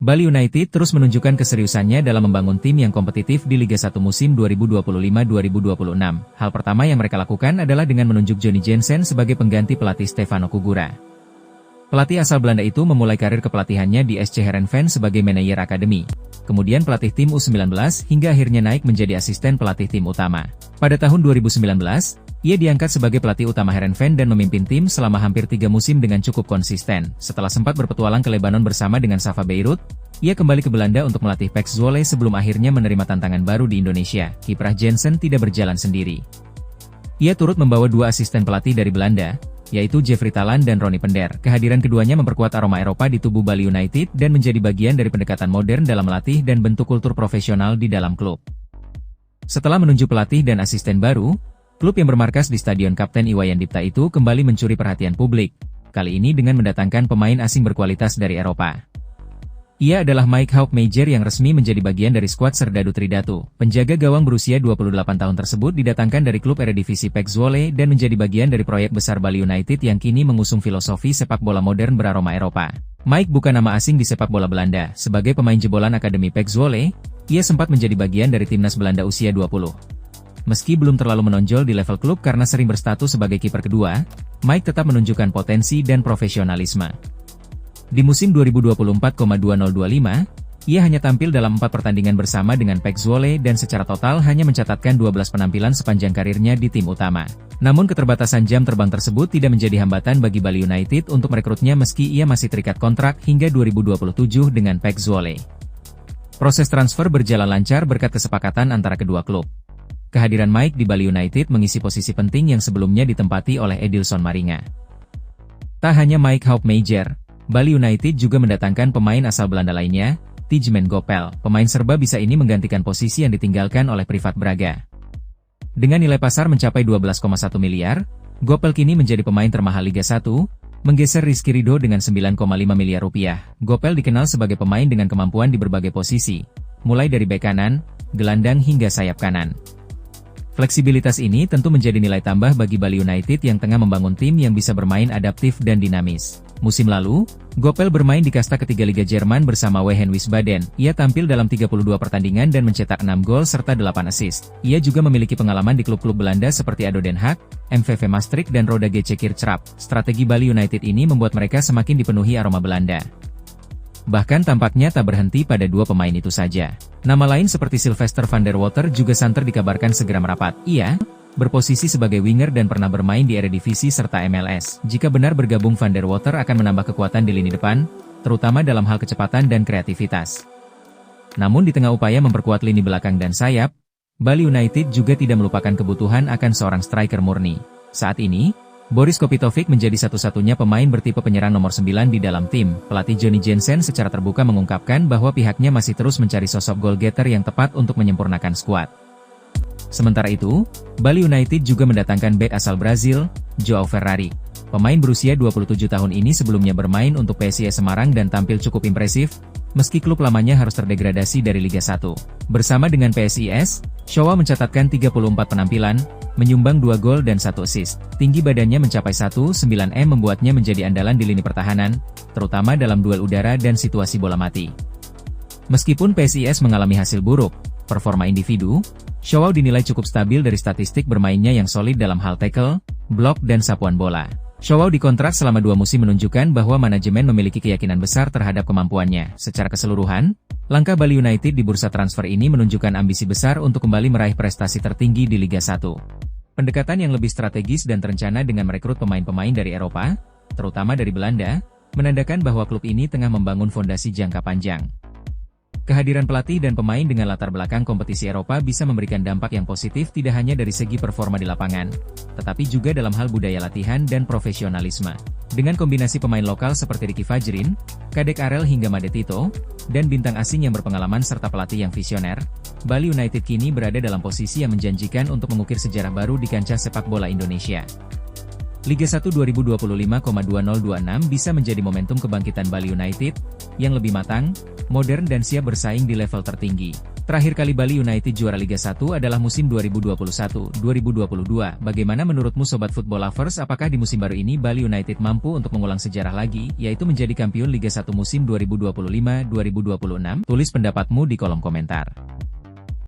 Bali United terus menunjukkan keseriusannya dalam membangun tim yang kompetitif di Liga 1 musim 2025-2026. Hal pertama yang mereka lakukan adalah dengan menunjuk Johnny Jensen sebagai pengganti pelatih Stefano Cugura. Pelatih asal Belanda itu memulai karir kepelatihannya di SC Heerenveen sebagai manajer akademi. Kemudian pelatih tim U19 hingga akhirnya naik menjadi asisten pelatih tim utama. Pada tahun 2019, ia diangkat sebagai pelatih utama Heerenveen dan memimpin tim selama hampir 3 musim dengan cukup konsisten. Setelah sempat berpetualang ke Lebanon bersama dengan Sava Beirut, ia kembali ke Belanda untuk melatih PEC Zwolle sebelum akhirnya menerima tantangan baru di Indonesia. Kiprah Jensen tidak berjalan sendiri. Ia turut membawa 2 asisten pelatih dari Belanda, yaitu Jeffrey Talan dan Ronnie Pender. Kehadiran keduanya memperkuat aroma Eropa di tubuh Bali United dan menjadi bagian dari pendekatan modern dalam melatih dan bentuk kultur profesional di dalam klub. Setelah menunjuk pelatih dan asisten baru, klub yang bermarkas di Stadion Kapten Iwayan Dipta itu kembali mencuri perhatian publik, kali ini dengan mendatangkan pemain asing berkualitas dari Eropa. Ia adalah Mike Haukmajer yang resmi menjadi bagian dari skuad Serdadu Tridatu. Penjaga gawang berusia 28 tahun tersebut didatangkan dari klub Eredivisie PEC Zwolle dan menjadi bagian dari proyek besar Bali United yang kini mengusung filosofi sepak bola modern beraroma Eropa. Mike bukan nama asing di sepak bola Belanda. Sebagai pemain jebolan Akademi PEC Zwolle, ia sempat menjadi bagian dari timnas Belanda usia 20. Meski belum terlalu menonjol di level klub karena sering berstatus sebagai kiper kedua, Mike tetap menunjukkan potensi dan profesionalisme. Di musim 2024,2025, ia hanya tampil dalam 4 pertandingan bersama dengan PEC Zwolle dan secara total hanya mencatatkan 12 penampilan sepanjang karirnya di tim utama. Namun keterbatasan jam terbang tersebut tidak menjadi hambatan bagi Bali United untuk merekrutnya meski ia masih terikat kontrak hingga 2027 dengan PEC Zwolle. Proses transfer berjalan lancar berkat kesepakatan antara kedua klub. Kehadiran Mike di Bali United mengisi posisi penting yang sebelumnya ditempati oleh Edilson Maringa. Tak hanya Mike Haukmajer, Bali United juga mendatangkan pemain asal Belanda lainnya, Tijmen Gopel. Pemain serba bisa ini menggantikan posisi yang ditinggalkan oleh Privat Braga. Dengan nilai pasar mencapai 12,1 miliar, Gopel kini menjadi pemain termahal Liga 1, menggeser Rizky Ridho dengan 9,5 miliar rupiah. Gopel dikenal sebagai pemain dengan kemampuan di berbagai posisi, mulai dari bek kanan, gelandang hingga sayap kanan. Fleksibilitas ini tentu menjadi nilai tambah bagi Bali United yang tengah membangun tim yang bisa bermain adaptif dan dinamis. Musim lalu, Gopel bermain di kasta ketiga Liga Jerman bersama Wehen Wiesbaden. Ia tampil dalam 32 pertandingan dan mencetak 6 gol serta 8 assist. Ia juga memiliki pengalaman di klub-klub Belanda seperti ADO Den Haag, MVV Maastricht dan Roda JC Kirchraff. Strategi Bali United ini membuat mereka semakin dipenuhi aroma Belanda. Bahkan tampaknya tak berhenti pada 2 pemain itu saja. Nama lain seperti Sylvester van der Water juga santer dikabarkan segera merapat. Ia berposisi sebagai winger dan pernah bermain di Eredivisie serta MLS. Jika benar bergabung, van der Water akan menambah kekuatan di lini depan, terutama dalam hal kecepatan dan kreativitas. Namun di tengah upaya memperkuat lini belakang dan sayap, Bali United juga tidak melupakan kebutuhan akan seorang striker murni. Saat ini, Boris Kopitovic menjadi satu-satunya pemain bertipe penyerang nomor 9 di dalam tim. Pelatih Johnny Jensen secara terbuka mengungkapkan bahwa pihaknya masih terus mencari sosok goal getter yang tepat untuk menyempurnakan skuad. Sementara itu, Bali United juga mendatangkan bek asal Brazil, Joao Ferrari. Pemain berusia 27 tahun ini sebelumnya bermain untuk PSIS Semarang dan tampil cukup impresif, meski klub lamanya harus terdegradasi dari Liga 1. Bersama dengan PSIS, Joao mencatatkan 34 penampilan, menyumbang 2 gol dan 1 assist. Tinggi badannya mencapai 1,9 m membuatnya menjadi andalan di lini pertahanan, terutama dalam duel udara dan situasi bola mati. Meskipun PSIS mengalami hasil buruk performa individu, Joao dinilai cukup stabil dari statistik bermainnya yang solid dalam hal tackle, blok dan sapuan bola. Joao dikontrak selama 2 musim menunjukkan bahwa manajemen memiliki keyakinan besar terhadap kemampuannya. Secara keseluruhan, langkah Bali United di bursa transfer ini menunjukkan ambisi besar untuk kembali meraih prestasi tertinggi di Liga 1. Pendekatan yang lebih strategis dan terencana dengan merekrut pemain-pemain dari Eropa, terutama dari Belanda, menandakan bahwa klub ini tengah membangun fondasi jangka panjang. Kehadiran pelatih dan pemain dengan latar belakang kompetisi Eropa bisa memberikan dampak yang positif tidak hanya dari segi performa di lapangan, tetapi juga dalam hal budaya latihan dan profesionalisme. Dengan kombinasi pemain lokal seperti Ricky Fajrin, Kadek Arel hingga Made Tito, dan bintang asing yang berpengalaman serta pelatih yang visioner, Bali United kini berada dalam posisi yang menjanjikan untuk mengukir sejarah baru di kancah sepak bola Indonesia. Liga 1 2025,2026 bisa menjadi momentum kebangkitan Bali United, yang lebih matang, modern dan siap bersaing di level tertinggi. Terakhir kali Bali United juara Liga 1 adalah musim 2021-2022. Bagaimana menurutmu Sobat Football Lovers, apakah di musim baru ini Bali United mampu untuk mengulang sejarah lagi, yaitu menjadi kampiun Liga 1 musim 2025-2026? Tulis pendapatmu di kolom komentar.